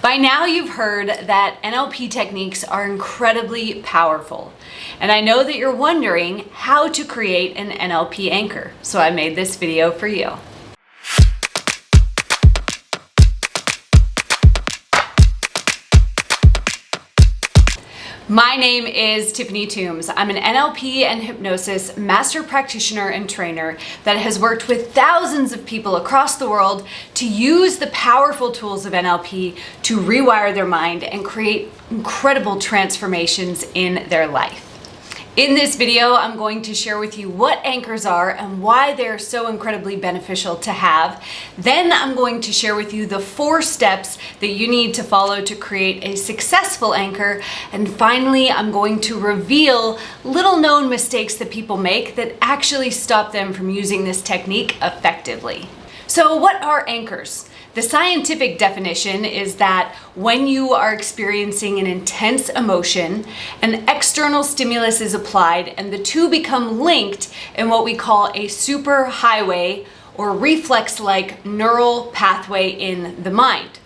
By now you've heard that NLP techniques are incredibly powerful. And I know that you're wondering how to create an NLP anchor. So I made this video for you. My name is Tiffany Toombs. I'm an NLP and hypnosis master practitioner and trainer that has worked with thousands of people across the world to use the powerful tools of NLP to rewire their mind and create incredible transformations in their life. In this video, I'm going to share with you what anchors are and why they're so incredibly beneficial to have. Then I'm going to share with you the 4 steps that you need to follow to create a successful anchor. And finally, I'm going to reveal little known mistakes that people make that actually stop them from using this technique effectively. So what are anchors? The scientific definition is that when you are experiencing an intense emotion, an external stimulus is applied and the two become linked in what we call a superhighway or reflex-like neural pathway in the mind.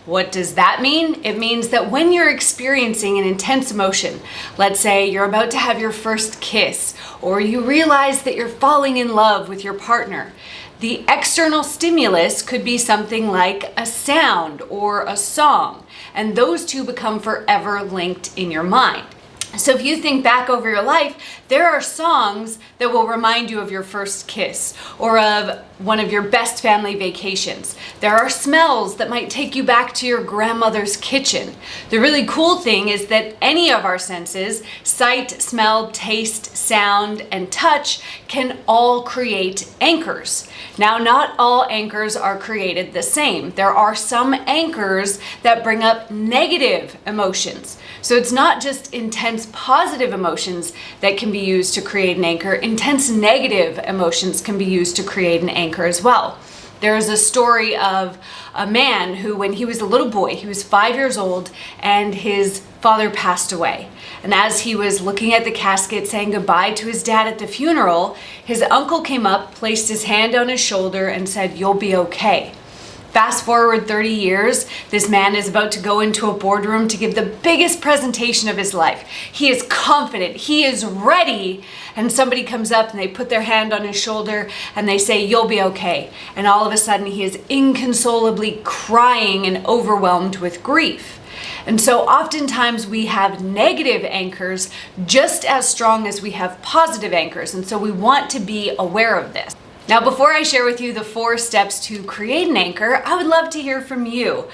What does that mean? It means that when you're experiencing an intense emotion, let's say you're about to have your first kiss, or you realize that you're falling in love with your partner, the external stimulus could be something like a sound or a song, and those two become forever linked in your mind. So if you think back over your life, there are songs that will remind you of your first kiss or of one of your best family vacations. There are smells that might take you back to your grandmother's kitchen. The really cool thing is that any of our senses, sight, smell, taste, sound, and touch, can all create anchors. Now, not all anchors are created the same. There are some anchors that bring up negative emotions. So it's not just intense positive emotions that can be used to create an anchor. Intense negative emotions can be used to create an anchor as well. There is a story of a man who, when he was a little boy, he was 5 years old, and his father passed away. And as he was looking at the casket, saying goodbye to his dad at the funeral, his uncle came up, placed his hand on his shoulder, and said, "You'll be okay." Fast forward 30 years, this man is about to go into a boardroom to give the biggest presentation of his life. He is confident, he is ready, and somebody comes up and they put their hand on his shoulder and they say, "You'll be okay." And all of a sudden he is inconsolably crying and overwhelmed with grief. And so oftentimes we have negative anchors just as strong as we have positive anchors, and so we want to be aware of this. Now, before I share with you the 4 steps to create an anchor, I would love to hear from you.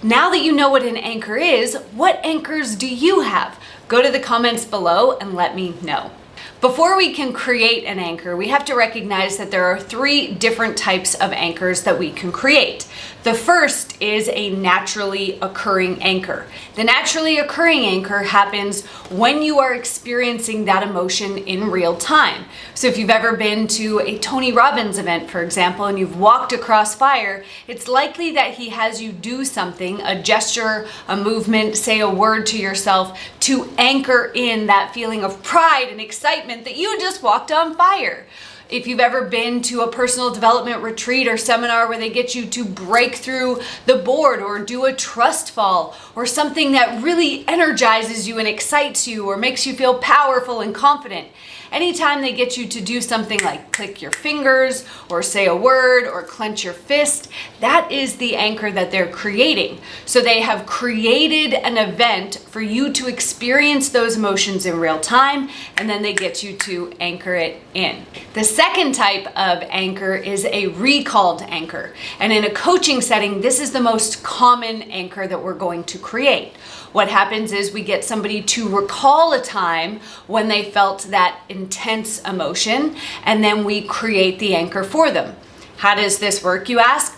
Now that you know what an anchor is, what anchors do you have? Go to the comments below and let me know. Before we can create an anchor, we have to recognize that there are 3 different types of anchors that we can create. The first is a naturally occurring anchor. The naturally occurring anchor happens when you are experiencing that emotion in real time. So if you've ever been to a Tony Robbins event, for example, and you've walked across fire, it's likely that he has you do something, a gesture, a movement, say a word to yourself to anchor in that feeling of pride and excitement that you just walked on fire. If you've ever been to a personal development retreat or seminar where they get you to break through the board or do a trust fall or something that really energizes you and excites you or makes you feel powerful and confident, anytime they get you to do something like click your fingers or say a word or clench your fist, that is the anchor that they're creating. So they have created an event for you to experience those emotions in real time, and then they get you to anchor it in. The second type of anchor is a recalled anchor. And in a coaching setting, this is the most common anchor that we're going to create. What happens is we get somebody to recall a time when they felt that intense emotion, and then we create the anchor for them. How does this work, you ask?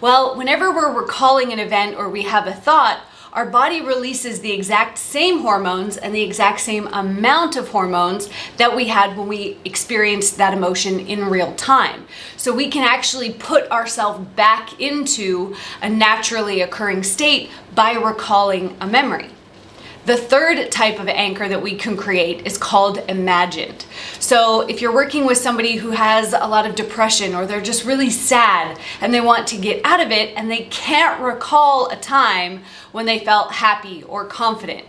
Well, whenever we're recalling an event or we have a thought, our body releases the exact same hormones and the exact same amount of hormones that we had when we experienced that emotion in real time. So we can actually put ourselves back into a naturally occurring state by recalling a memory. The third type of anchor that we can create is called imagined. So if you're working with somebody who has a lot of depression, or they're just really sad and they want to get out of it and they can't recall a time when they felt happy or confident,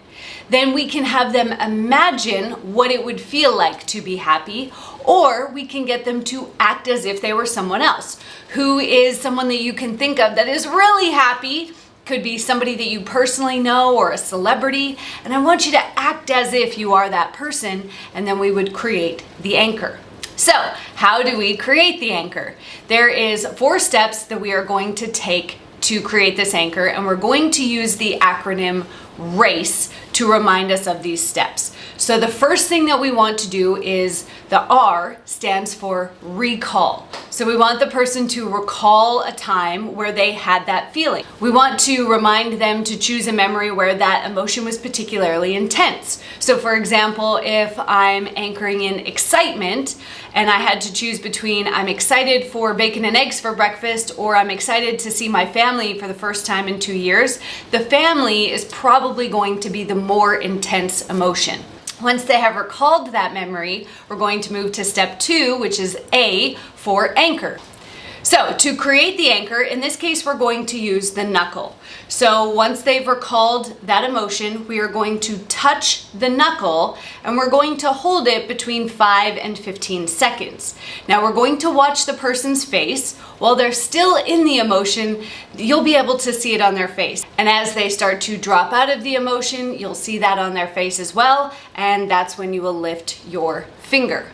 then we can have them imagine what it would feel like to be happy, or we can get them to act as if they were someone else. Who is someone that you can think of that is really happy? Could be somebody that you personally know or a celebrity, and I want you to act as if you are that person, and then we would create the anchor. So how do we create the anchor? There is 4 steps that we are going to take to create this anchor, and we're going to use the acronym RACE to remind us of these steps. So the first thing that we want to do is the R stands for recall. So we want the person to recall a time where they had that feeling. We want to remind them to choose a memory where that emotion was particularly intense. So for example, if I'm anchoring in excitement and I had to choose between I'm excited for bacon and eggs for breakfast or I'm excited to see my family for the first time in 2 years, the family is probably going to be the more intense emotion. Once they have recalled that memory, we're going to move to step 2, which is A for anchor. So to create the anchor, in this case, we're going to use the knuckle. So once they've recalled that emotion, we are going to touch the knuckle and we're going to hold it between 5 and 15 seconds. Now we're going to watch the person's face. While they're still in the emotion, you'll be able to see it on their face. And as they start to drop out of the emotion, you'll see that on their face as well. And that's when you will lift your finger.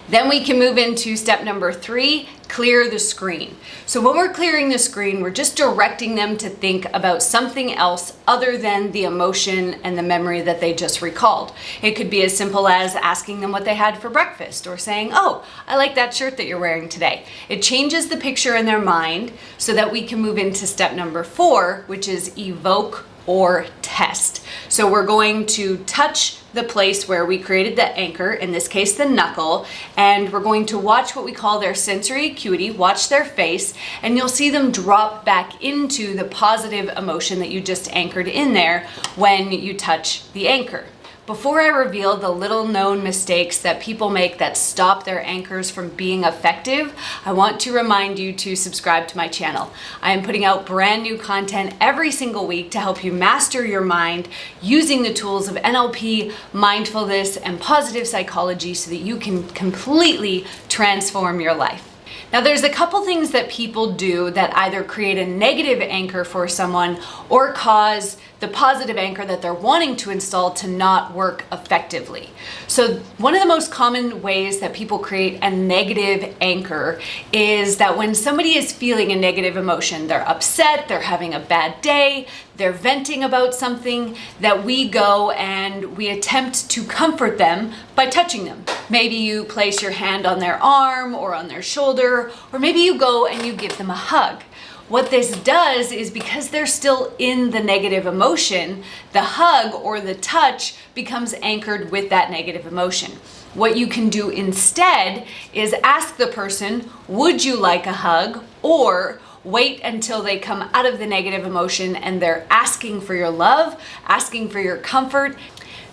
Then we can move into step number 3, clear the screen. So when we're clearing the screen, we're just directing them to think about something else other than the emotion and the memory that they just recalled. It could be as simple as asking them what they had for breakfast or saying, oh, I like that shirt that you're wearing today. It changes the picture in their mind so that we can move into step number 4, which is evoke or test. So we're going to touch the place where we created the anchor, in this case the knuckle, and we're going to watch what we call their sensory acuity, watch their face, and you'll see them drop back into the positive emotion that you just anchored in there when you touch the anchor. Before I reveal the little known mistakes that people make that stop their anchors from being effective, I want to remind you to subscribe to my channel. I am putting out brand new content every single week to help you master your mind using the tools of NLP, mindfulness, and positive psychology so that you can completely transform your life. Now there's a couple things that people do that either create a negative anchor for someone or cause the positive anchor that they're wanting to install to not work effectively. So one of the most common ways that people create a negative anchor is that when somebody is feeling a negative emotion, they're upset, they're having a bad day, they're venting about something, that we go and we attempt to comfort them by touching them. Maybe you place your hand on their arm or on their shoulder, or maybe you go and you give them a hug. What this does is, because they're still in the negative emotion, the hug or the touch becomes anchored with that negative emotion. What you can do instead is ask the person, would you like a hug? Or wait until they come out of the negative emotion and they're asking for your love, asking for your comfort,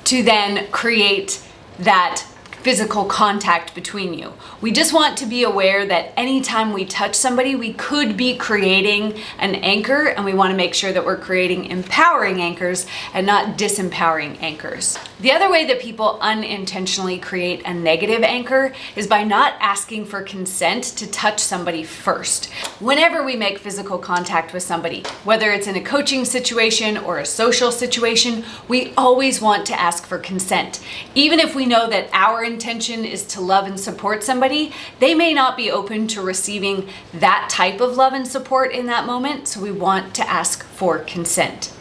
to then create that physical contact between you. We just want to be aware that anytime we touch somebody, we could be creating an anchor, and we want to make sure that we're creating empowering anchors and not disempowering anchors. The other way that people unintentionally create a negative anchor is by not asking for consent to touch somebody first. Whenever we make physical contact with somebody, whether it's in a coaching situation or a social situation, we always want to ask for consent. Even if we know that our intention is to love and support somebody, they may not be open to receiving that type of love and support in that moment, so we want to ask for consent.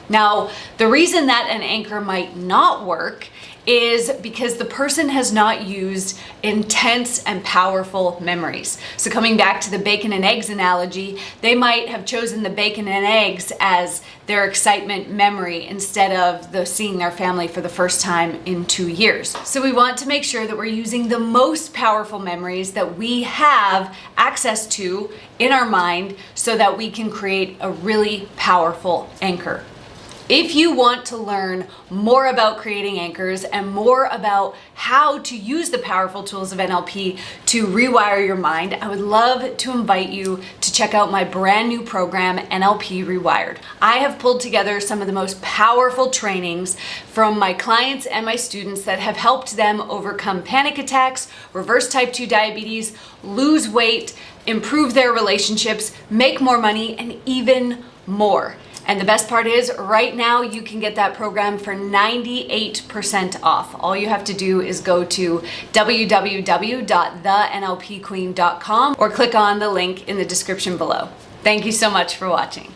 Now, the reason that an anchor might not work is because the person has not used intense and powerful memories. So coming back to the bacon and eggs analogy, they might have chosen the bacon and eggs as their excitement memory instead of seeing their family for the first time in 2 years. So we want to make sure that we're using the most powerful memories that we have access to in our mind so that we can create a really powerful anchor. If you want to learn more about creating anchors and more about how to use the powerful tools of NLP to rewire your mind, I would love to invite you to check out my brand new program, NLP Rewired. I have pulled together some of the most powerful trainings from my clients and my students that have helped them overcome panic attacks, reverse type 2 diabetes, lose weight, improve their relationships, make more money, and even more. And the best part is, right now you can get that program for 98% off. All you have to do is go to www.thenlpqueen.com or click on the link in the description below. Thank you so much for watching.